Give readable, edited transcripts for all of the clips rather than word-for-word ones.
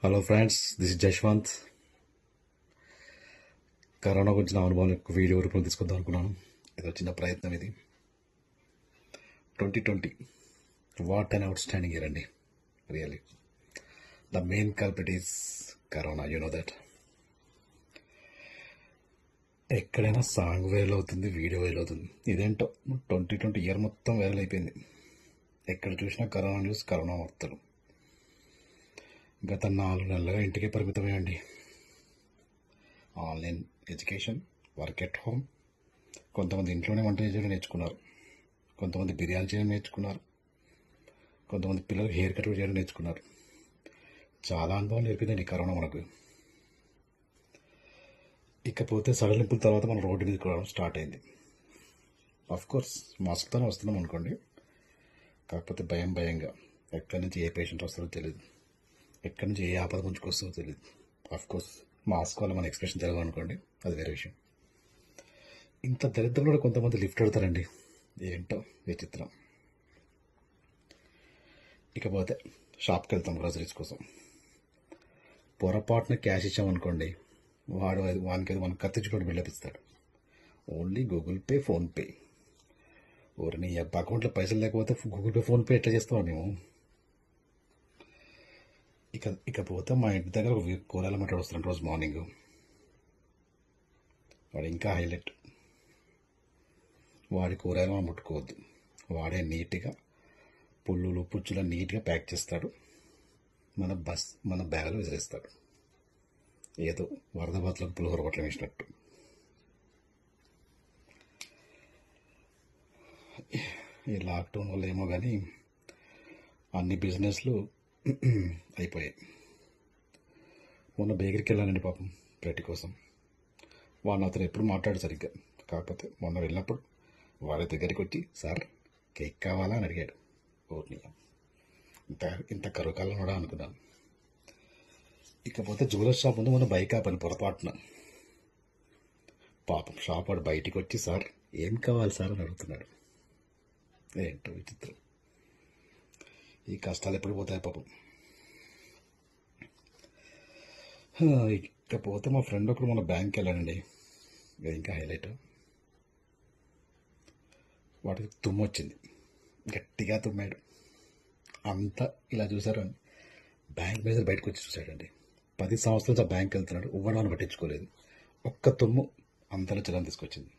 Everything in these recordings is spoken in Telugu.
Hello friends, this is Jashwanth. Corona గురించి నా అనుభవం వీడియో రూపంలో తీసుకొద్దాం అనుకున్నాను. ఏదో చిన్న ప్రయత్నం ఇది. 2020 what an outstanding year అండి. Really the main culprit is corona, you know that. ఎక్కడైనా సాంగ్ వైరల్ అవుతుంది, వీడియో వైరల్ అవుతుంది. ఇదేంటో 2020 ఇయర్ మొత్తం వైరల్ అయిపోయింది. ఎక్కడ చూసినా కరోనా న్యూస్, కరోనా వార్తలు. గత 4 నెలలుగా ఇంటికే పరిమితమేయండి. Online education, work at home. కొంతమంది ఇంట్లోనే వంట చేయడం నేర్చుకున్నారు, కొంతమంది బిర్యానీ చేయడం నేర్చుకున్నారు, కొంతమంది పిల్లలు హెయిర్ కట్ చేయడం నేర్చుకున్నారు. చాలా అనుభవం నేర్పిందండి కరోనా మనకు. ఇకపోతే సడలింపుల తర్వాత మన రోడ్డు మీదకి రావడం స్టార్ట్ అయింది. కోర్స్ మాస్క్తోనే వస్తున్నాం అనుకోండి, కాకపోతే భయంగా ఎక్కడి నుంచి ఏ పేషెంట్ వస్తారో తెలియదు, ఎక్కడి నుంచి ఏ ఆపద ముంచుకొస్తుందో తెలియదు. కోర్స్ మాస్క్ వల్ల మన ఎక్స్ప్రెషన్ తెలియదు అనుకోండి, అది వేరే విషయం. ఇంత దరిద్రంలో కూడా కొంతమంది లిఫ్ట్ అడతారండి, ఏంటో విచిత్రం. ఇకపోతే షాప్కి వెళ్తాం గ్రోసరీస్ కోసం. పొరపాటున క్యాష్ ఇచ్చామనుకోండి, వానికి మనం కత్తిచ్చుకోవడం బిల్డపిస్తాడు. Only Google Pay, PhonePe. నీ అకౌంట్లో పైసలు లేకపోతే గూగుల్ పే, ఫోన్పే ఎట్లా చేస్తాం మేము? ఇకపోతే మా ఇంటి దగ్గర ఒక కూరగాయల మట్టాడు వస్తున్నాడు రోజు మార్నింగ్. వాడు ఇంకా హైలైట్. వాడి కూరగాయలు మనం ముట్టుకోవద్దు. వాడే నీట్గా పుల్లులు పుచ్చులు నీట్గా ప్యాక్ చేస్తాడు, మన బ్యాగ్లో విసిరేస్తాడు. ఏదో వరద బాతులకు పులిహోర పట్ల వేసినట్టు. ఈ లాక్డౌన్ వల్ల ఏమో కానీ అన్ని బిజినెస్లు అయిపోయాయి. మొన్న బేకరీకి వెళ్ళానండి పాపం, బ్రెడ్ కోసం. వాడిని అతను ఎప్పుడు మాట్లాడు సరిగ్గా, కాకపోతే మొన్న వెళ్ళినప్పుడు వాడి దగ్గరికి వచ్చి, సార్ కేక్ కావాలా అని అడిగాడు. ఓర్ని ఇంత కరువు కాలం కూడా అనుకున్నాను. ఇకపోతే జ్యువెలర్ షాప్ ముందు మొన్న బైక్ ఆపని పొరపాటున. పాపం షాప్ వాడు బయటికి వచ్చి, సార్ ఏం కావాలి సార్ అని అడుగుతున్నాడు. ఏంటో విచిత్రం. ఈ కష్టాలు ఎప్పుడు పోతాయి పాపం. ఇకపోతే మా ఫ్రెండ్ ఒకడు మన బ్యాంక్కి వెళ్ళానండి, ఇంకా హైలైట్. వాడికి తుమ్ము వచ్చింది, గట్టిగా తుమ్మాడు. అంతా ఇలా చూసారు అని బ్యాంక్ మేనేజర్ బయటకు వచ్చి చూశాడండి. 10 సంవత్సరాలు ఆ బ్యాంక్ వెళ్తున్నాడు, ఇవ్వడాన్ని పట్టించుకోలేదు. ఒక్క తుమ్ము అంతలో జలం తీసుకొచ్చింది.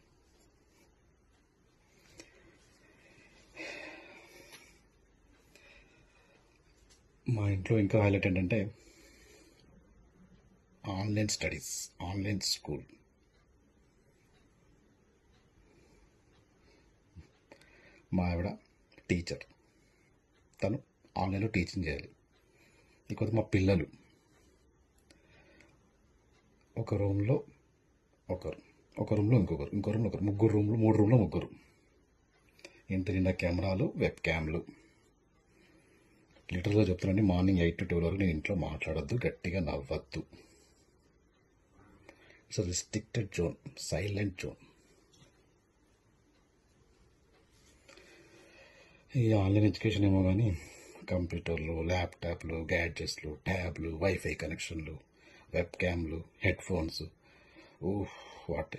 మా ఇంట్లో ఇంకా హైలైట్ ఏంటంటే ఆన్లైన్ స్టడీస్, ఆన్లైన్ స్కూల్. మా ఆవిడ టీచర్, తను ఆన్లైన్లో టీచింగ్ చేయాలి. ఇకపోతే మా పిల్లలు ఒక రూమ్లో ఒకరు, ఒక రూమ్లో ఇంకో రూమ్లో ఒకరు, 3 రూమ్లో ముగ్గురు. ఇంటి నిండా కెమెరాలు, వెబ్ క్యామ్లు. లిటరల్గా చెప్తున్నాండి, మార్నింగ్ 8 to 12 వరకు నేను ఇంట్లో మాట్లాడద్దు, గట్టిగా నవ్వద్దు. It's restricted zone, silent zone. ఈ ఆన్లైన్ ఎడ్యుకేషన్ ఏమో కానీ కంప్యూటర్లు, ల్యాప్టాప్లు, గ్యాడ్జెట్స్లు, ట్యాబ్లు, వైఫై కనెక్షన్లు, వెబ్ క్యామ్లు, headphones. What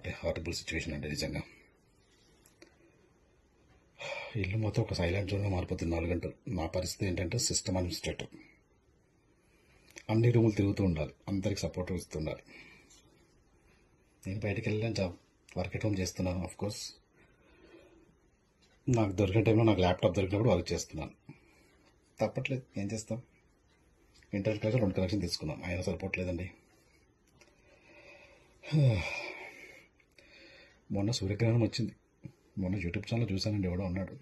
a horrible situation అండి నిజంగా. ఇల్లు మొత్తం ఒక సైలెంట్ జోన్గా మారిపోతుంది 4 గంటలు. నా పరిస్థితి ఏంటంటే సిస్టమ్ అడ్మినిస్ట్రేటర్. అన్ని రూములు తిరుగుతూ ఉండాలి, అందరికి సపోర్ట్ ఇస్తుండాలి. నేను బయటికి వెళ్ళాను, జాబ్ వర్క్ ఎట్ హోమ్ చేస్తున్నాను. కోర్స్ నాకు దొరికిన టైంలో, నాకు ల్యాప్టాప్ దొరికినప్పుడు వర్క్ చేస్తున్నాను. తప్పట్లేదు, ఏం చేస్తాం. ఇంటర్నెట్ కనెక్షన్ 2 కనెక్షన్ తీసుకున్నాం, అయినా సరిపోవట్లేదండి. మొన్న సూర్యగ్రహణం వచ్చింది. మొన్న యూట్యూబ్ ఛానల్ చూశానండి, ఎవడో ఉన్నాడు,